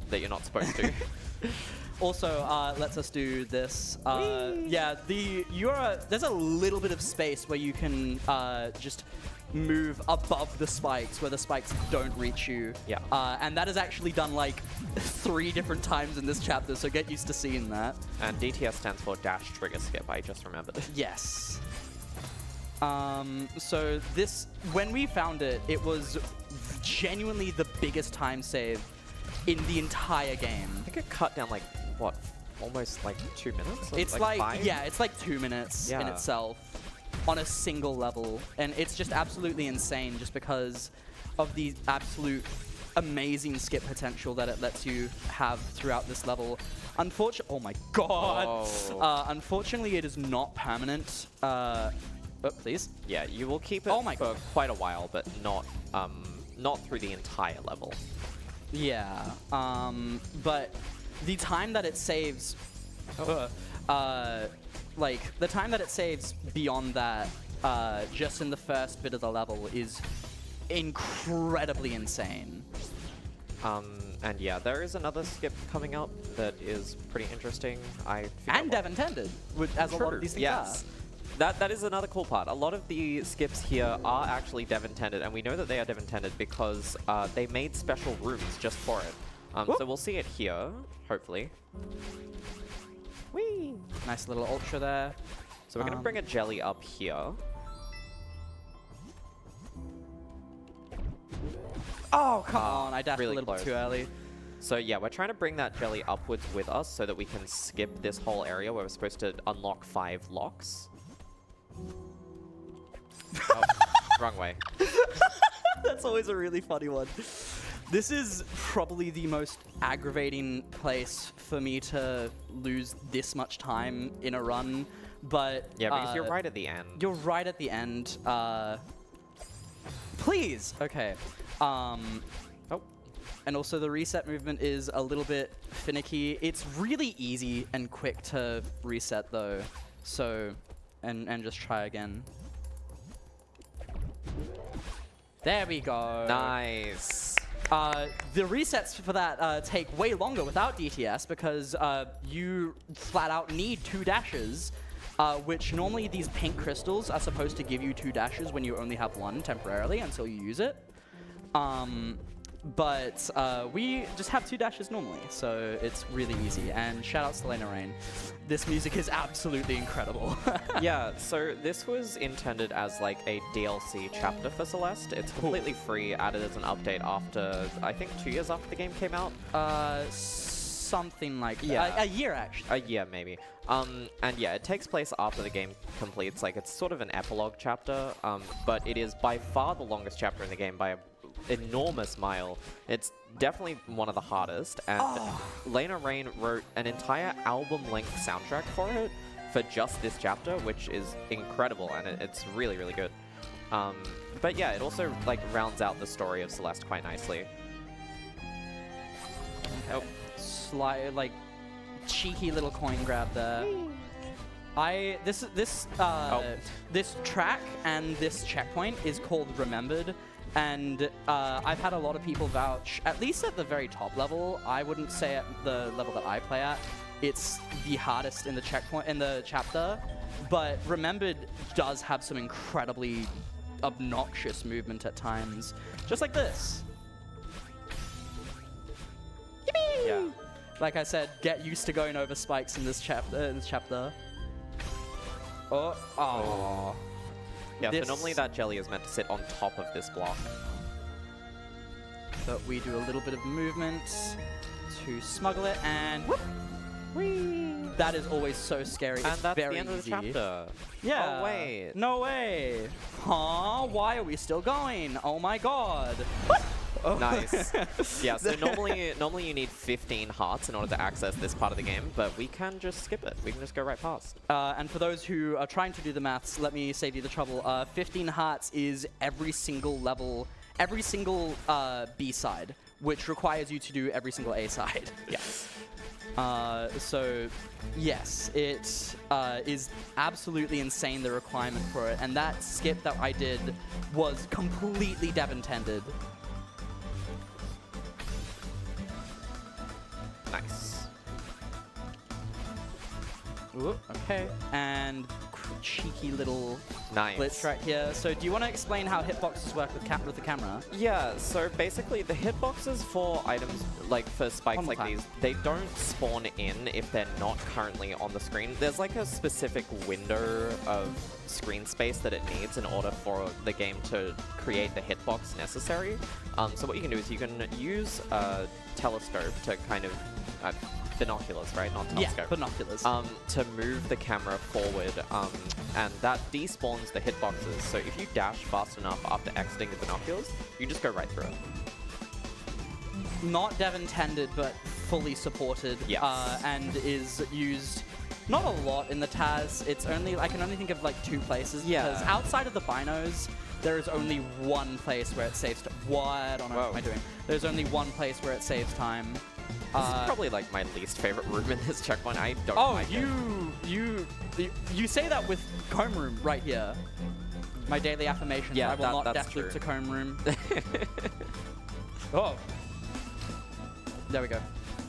That you're not supposed to. Also, lets us do this. Yeah, there's a little bit of space where you can just move above the spikes where the spikes don't reach you. Yeah. And that is actually done like 3 different times in this chapter, so get used to seeing that. And DTS stands for Dash Trigger Skip, I just remembered. Yes. So this, when we found it, it was genuinely the biggest time save in the entire game. I think it cut down like, what, almost like 2 minutes? Or It's like 5? yeah, it's like 2 minutes in itself on a single level. And it's just absolutely insane just because of the absolute amazing skip potential that it lets you have throughout this level. Unfortunately, oh my god! Oh. Unfortunately, it is not permanent. Oh, please. Yeah, you will keep it for quite a while, but not through the entire level. Yeah, but the time that it saves, like the time that it saves beyond that, just in the first bit of the level is incredibly insane. And yeah, there is another skip coming up that is pretty interesting. And dev intended, as a lot of these things are. That is another cool part. A lot of the skips here are actually dev intended, and we know that they are dev intended because they made special rooms just for it. So we'll see it here, hopefully. Whee! Nice little ultra there. So we're going to bring a jelly up here. Oh, come on. I dashed really a little bit too early. So yeah, we're trying to bring that jelly upwards with us so that we can skip this whole area where we're supposed to unlock 5 locks. Oh, wrong way. That's always a really funny one. This is probably the most aggravating place for me to lose this much time in a run, but... Yeah, because you're right at the end. You're right at the end. Please! Okay. And also the reset movement is a little bit finicky. It's really easy and quick to reset though, so... And just try again. There we go. Nice. The resets for that take way longer without DTS because you flat out need 2 dashes, which normally these pink crystals are supposed to give you 2 dashes when you only have 1 temporarily until you use it. But we just have 2 dashes normally, so it's really easy. And shout outs to Layla Rain. This music is absolutely incredible. Yeah, so this was intended as like a DLC chapter for Celeste. It's completely free, added as an update after, I think 2 years after the game came out. Something like that. Yeah. A year, actually. A year, maybe. And yeah, it takes place after the game completes. Like, it's sort of an epilogue chapter, but it is by far the longest chapter in the game by a enormous mile. It's definitely one of the hardest, and Layla Rain wrote an entire album-length soundtrack for it for just this chapter, which is incredible, and it's really, really good. But yeah, it also like rounds out the story of Celeste quite nicely. Okay. Like cheeky little coin grab there. This track and this checkpoint is called Remembered. And I've had a lot of people vouch, at least at the very top level. I wouldn't say at the level that I play at, it's the hardest in the chapter. But Remembered does have some incredibly obnoxious movement at times, just like this. Yippee! Yeah. Like I said, get used to going over spikes in this chapter. Oh. Yeah, so normally that jelly is meant to sit on top of this block. But we do a little bit of movement to smuggle it, and whoop! Whee! That is always so scary. And it's that's very the end of the easy. chapter. Yeah. Oh, wait. No way. Huh? Why are we still going? Oh my god. Oh. Nice. Yeah, so normally you need 15 hearts in order to access this part of the game, but we can just skip it. We can just go right past. And for those who are trying to do the maths, let me save you the trouble. 15 hearts is every single level, every single B-side, which requires you to do every single A-side. Yes. So, yes, it is absolutely insane, the requirement for it. And that skip that I did was completely dev-intended. Nice. Ooh, okay. And cheeky little Nice. glitch right here. So do you want to explain how hitboxes work with the camera? Yeah, so basically the hitboxes for items, like for spikes like these, they don't spawn in if they're not currently on the screen. There's like a specific window of screen space that it needs in order for the game to create the hitbox necessary. So what you can do is you can use a telescope to kind of binoculars, right? Not telescope. Yeah, binoculars. To move the camera forward, and that despawns the hitboxes. So if you dash fast enough after exiting the binoculars, you just go right through it. Not dev intended, but fully supported. Yes. And is used not a lot in the TAS. It's only, I can only think of like 2 places. Yeah. Because outside of the binos, there is only one place where it saves what on earth am I doing? There's only one place where it saves time. This is probably like my least favorite room in this checkpoint. I don't like it. You say that with comb room right here. My daily affirmation. Yeah, I will not that's death loop true. to comb room. Oh. There we go.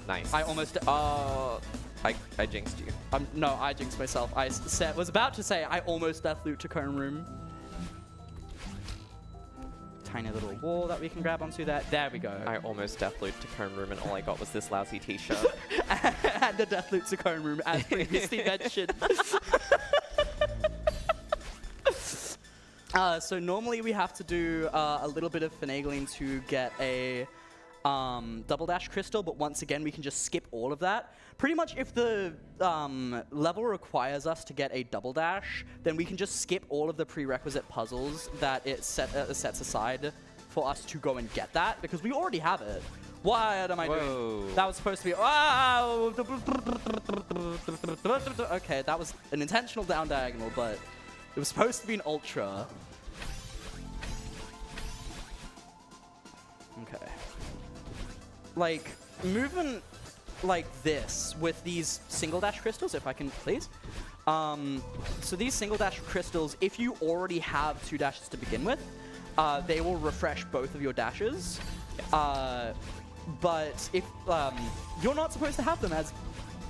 Nice. I almost. I jinxed you. No, I jinxed myself. I was about to say I almost death loop to comb room. Tiny little wall that we can grab onto that. There we go. I almost death looped to comb room and all I got was this lousy t-shirt. And the death loop to comb room as previously mentioned. So normally we have to do a little bit of finagling to get a double dash crystal, but once again we can just skip all of that. Pretty much if the level requires us to get a double dash, then we can just skip all of the prerequisite puzzles that it sets aside for us to go and get that, because we already have it. What am I doing? That was supposed to be... Oh! Okay, that was an intentional down diagonal, but it was supposed to be an ultra. Okay. Like, movement like this with these single dash crystals, if I can, please. So these single dash crystals, if you already have 2 dashes to begin with, they will refresh both of your dashes. Yes. But if you're not supposed to have them, as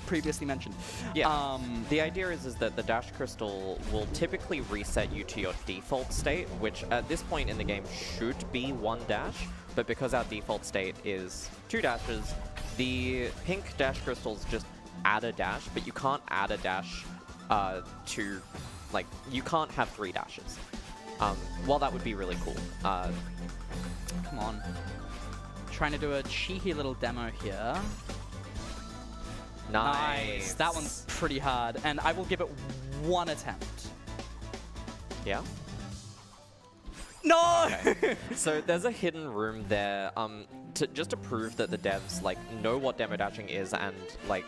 previously mentioned. Yeah. The idea is that the dash crystal will typically reset you to your default state, which at this point in the game should be 1 dash, but because our default state is 2 dashes, the pink dash crystals just add a dash, but you can't add a dash to, like, you can't have 3 dashes. While that would be really cool. Come on. Trying to do a cheeky little demo here. Nice. That one's pretty hard, and I will give it 1 attempt. Yeah? No! Okay. So there's a hidden room there, just to prove that the devs like know what demo dashing is and like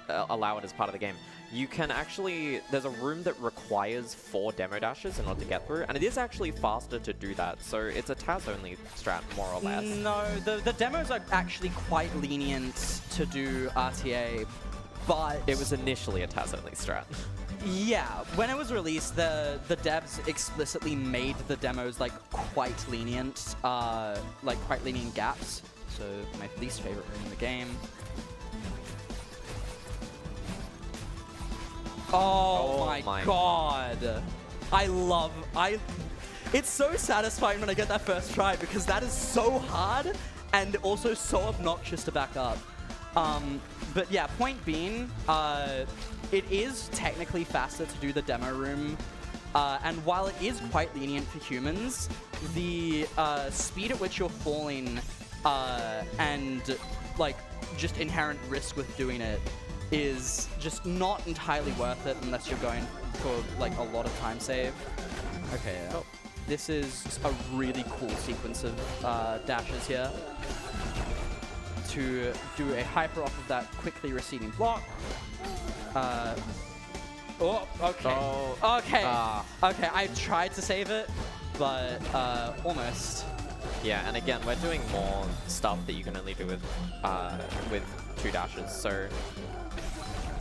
allow it as part of the game. You can actually, there's a room that requires 4 demo dashes in order to get through, and it is actually faster to do that. So it's a TAS only strat, more or less. No, the demos are actually quite lenient to do RTA, but it was initially a TAS only strat. Yeah, when it was released, the devs explicitly made the demos like quite lenient gaps. So my least favorite room in the game. Oh my god! It's so satisfying when I get that first try because that is so hard and also so obnoxious to back up. But yeah, point being, it is technically faster to do the demo room, and while it is quite lenient for humans, the speed at which you're falling and like just inherent risk with doing it is just not entirely worth it unless you're going for like a lot of time save. Okay, yeah. This is a really cool sequence of dashes here to do a hyper off of that quickly receding block. Okay. Okay. Okay, I tried to save it, but almost. Yeah, and again, we're doing more stuff that you can only do with 2 dashes, so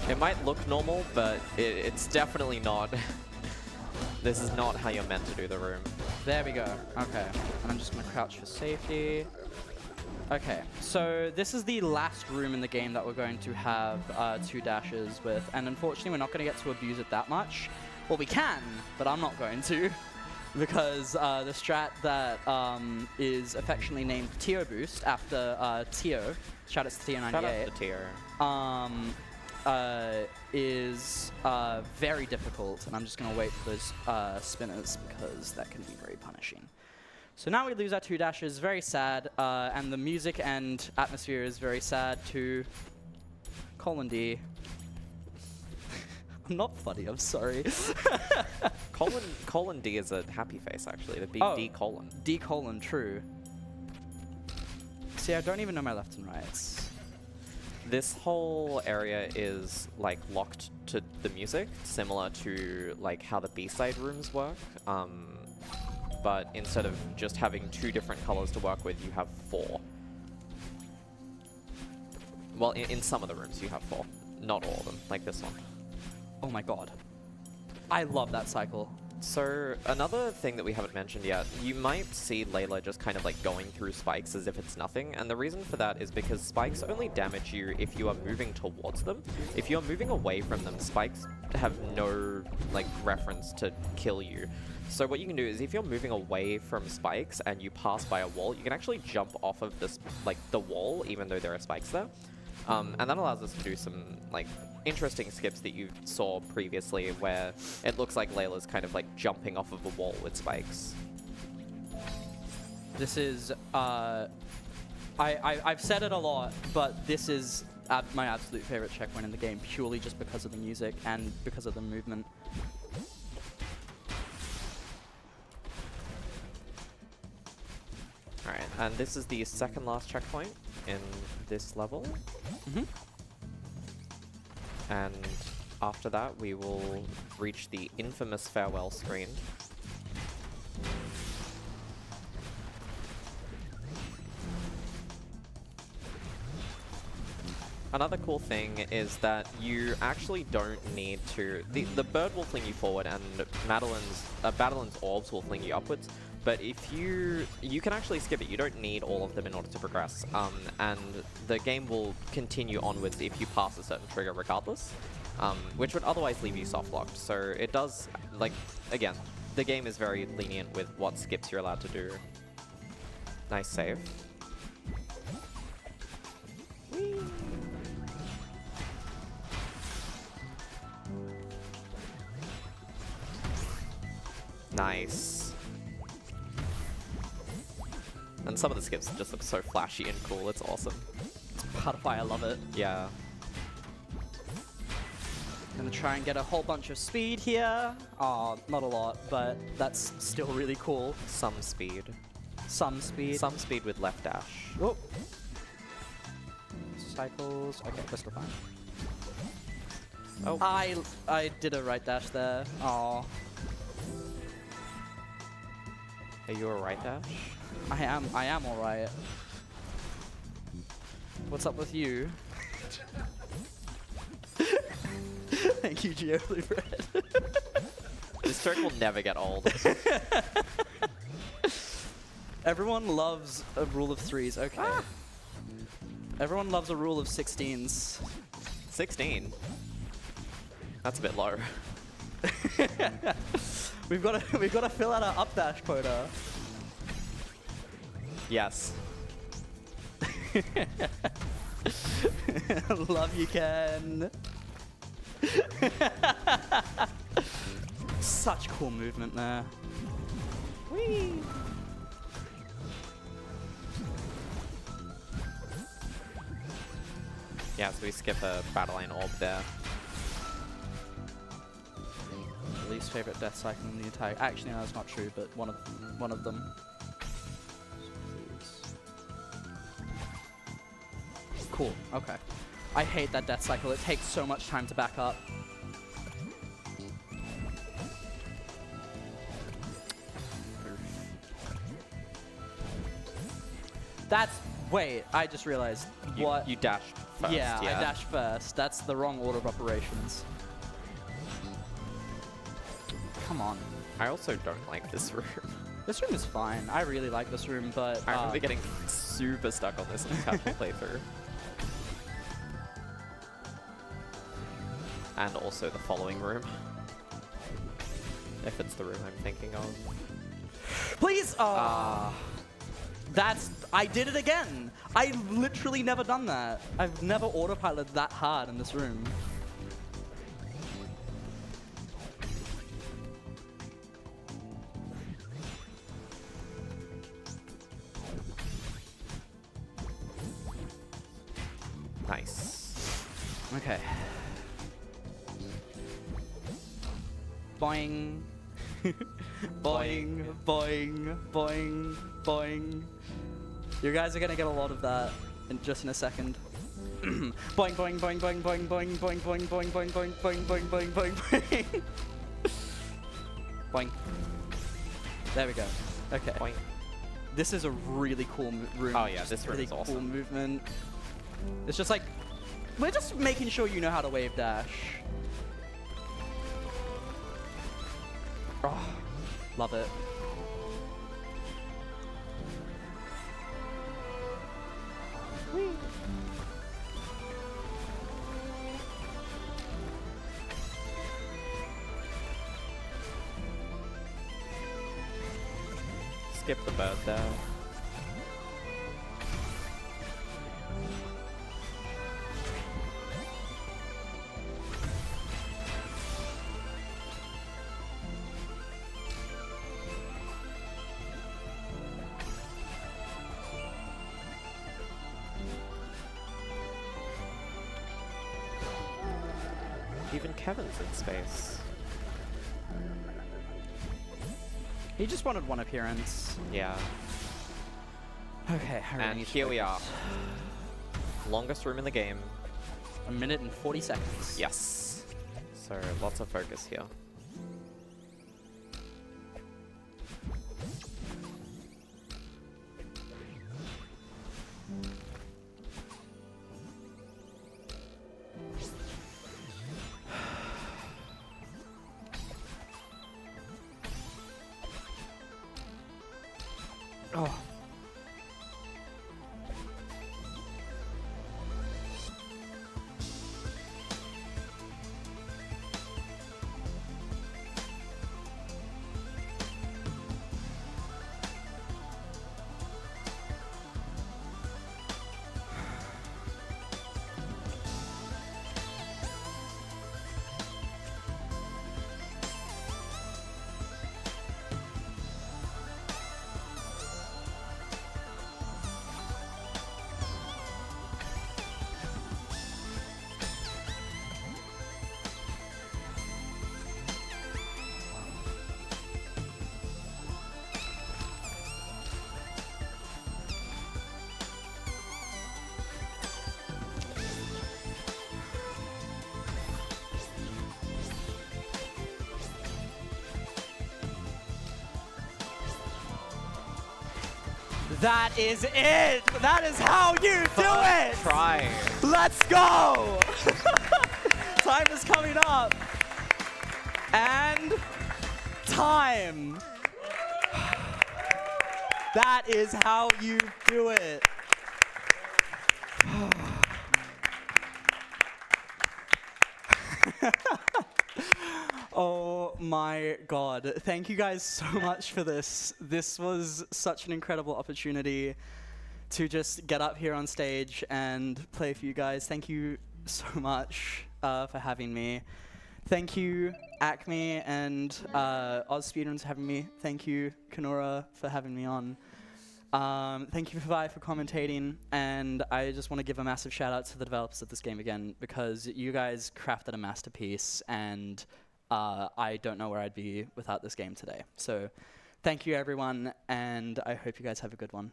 it might look normal, but it's definitely not. This is not how you're meant to do the room. There we go. Okay, and I'm just gonna crouch for safety. Okay, so this is the last room in the game that we're going to have 2 dashes with, and unfortunately we're not going to get to abuse it that much. Well, we can, but I'm not going to, because the strat that is affectionately named Tio Boost after Tio, shout out to Tio98. Shout out to Tio. Is very difficult, and I'm just going to wait for those spinners because that can be very punishing. So now we lose our 2 dashes, very sad, and the music and atmosphere is very sad too. D. I'm not funny, I'm sorry. D is a happy face, actually. The big D colon. D colon, true. See, I don't even know my left and rights. This whole area is like locked to the music, similar to like how the B-side rooms work. But instead of just having 2 different colors to work with, you have 4. Well, in some of the rooms you have 4. Not all of them, like this one. Oh my god. I love that cycle. So, another thing that we haven't mentioned yet, you might see Layla just kind of like going through spikes as if it's nothing, and the reason for that is because spikes only damage you if you are moving towards them. If you're moving away from them, spikes have no like reference to kill you. So what you can do is if you're moving away from spikes and you pass by a wall, you can actually jump off of this like the wall even though there are spikes there. And that allows us to do some like interesting skips that you saw previously where it looks like Layla's kind of like jumping off of a wall with spikes. This is, I've said it a lot, but this is my absolute favorite checkpoint in the game, purely just because of the music and because of the movement. Alright, and this is the second last checkpoint in this level. And after that, we will reach the infamous farewell screen. Another cool thing is that you actually don't need to... The bird will fling you forward, and Madeline's orbs will fling you upwards. But if you can actually skip it. You don't need all of them in order to progress. And the game will continue onwards if you pass a certain trigger regardless, which would otherwise leave you soft locked. So it does, like, again, the game is very lenient with what skips you're allowed to do. Nice save. Whee. Nice. And some of the skips just look so flashy and cool, it's awesome. It's part of why I love it. Yeah. Gonna try and get a whole bunch of speed here. Oh, not a lot, but that's still really cool. Some speed. Some speed. Some speed with left dash. Oh. Cycles. Okay, we're still fine. Oh. I did a right dash there. Oh. Are you a right dash? I am alright. What's up with you? Thank you, Geobluebread. This trick will never get old. Everyone loves a rule of 3s. Okay. Everyone loves a rule of 16s. 16? That's a bit low. We've got to fill out our up dash quota. Yes. Love you, Ken. Such cool movement there. Whee! Yeah, so we skip a battle line orb there. Least favorite death cycle in the entire. Actually, no, that's not true. But one of them. Cool. Okay. I hate that death cycle. It takes so much time to back up. That's. Wait, I just realized. What? You dashed first. Yeah, I dashed first. That's the wrong order of operations. Come on. I also don't like this room. This room is fine. I really like this room, but I remember getting super stuck on this in the casual playthrough. And also the following room. If it's the room I'm thinking of. please. That's. I did it again. I literally never done that. I've never autopiloted that hard in this room. Nice. Okay. Boing. Boing, boing, boing, boing. You guys are gonna get a lot of that in just in a second. Boing, boing, boing, boing, boing, boing, boing, boing, boing, boing, boing, boing, boing, boing, boing, boing. Boing. There we go. Okay. Boing. This is a really cool room. Oh yeah, this room really is awesome. cool movement. It's just like, we're just making sure you know how to wave dash. Oh, love it. Whee. Skip the bird there. Even Kevin's in space. He just wanted one appearance. Yeah. Okay, I really And need to here we are. focus. Longest room in the game. 1 minute and 40 seconds. Yes. So lots of focus here. Oh. That is it! That is how you do it! Try. Let's go! Time is coming up. And time. That is how you do it. Oh my god. Thank you guys so much for this. This was such an incredible opportunity to just get up here on stage and play for you guys. Thank you so much for having me. Thank you, ACMI and AusSpeedruns for having me. Thank you, Kanura, for having me on. Thank you, Vi, for commentating. And I just want to give a massive shout out to the developers of this game again, because you guys crafted a masterpiece, and I don't know where I'd be without this game today. So thank you, everyone, and I hope you guys have a good one.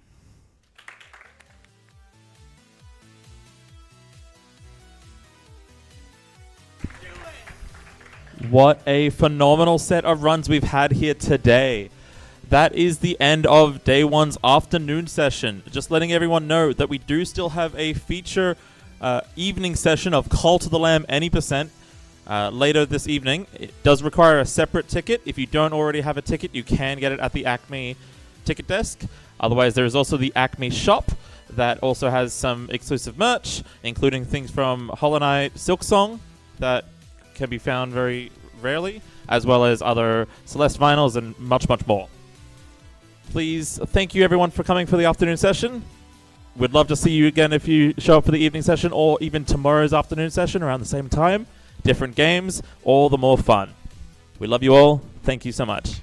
What a phenomenal set of runs we've had here today. That is the end of day one's afternoon session. Just letting everyone know that we do still have a feature evening session of Call to the Lamb any percent later this evening. It does require a separate ticket. If you don't already have a ticket, you can get it at the ACMI ticket desk. Otherwise, there is also the ACMI shop that also has some exclusive merch, including things from Hollow Knight Silksong that can be found very rarely, as well as other Celeste vinyls and much, much more. Please, thank you everyone for coming for the afternoon session. We'd love to see you again if you show up for the evening session, or even tomorrow's afternoon session around the same time. Different games, all the more fun. We love you all. Thank you so much.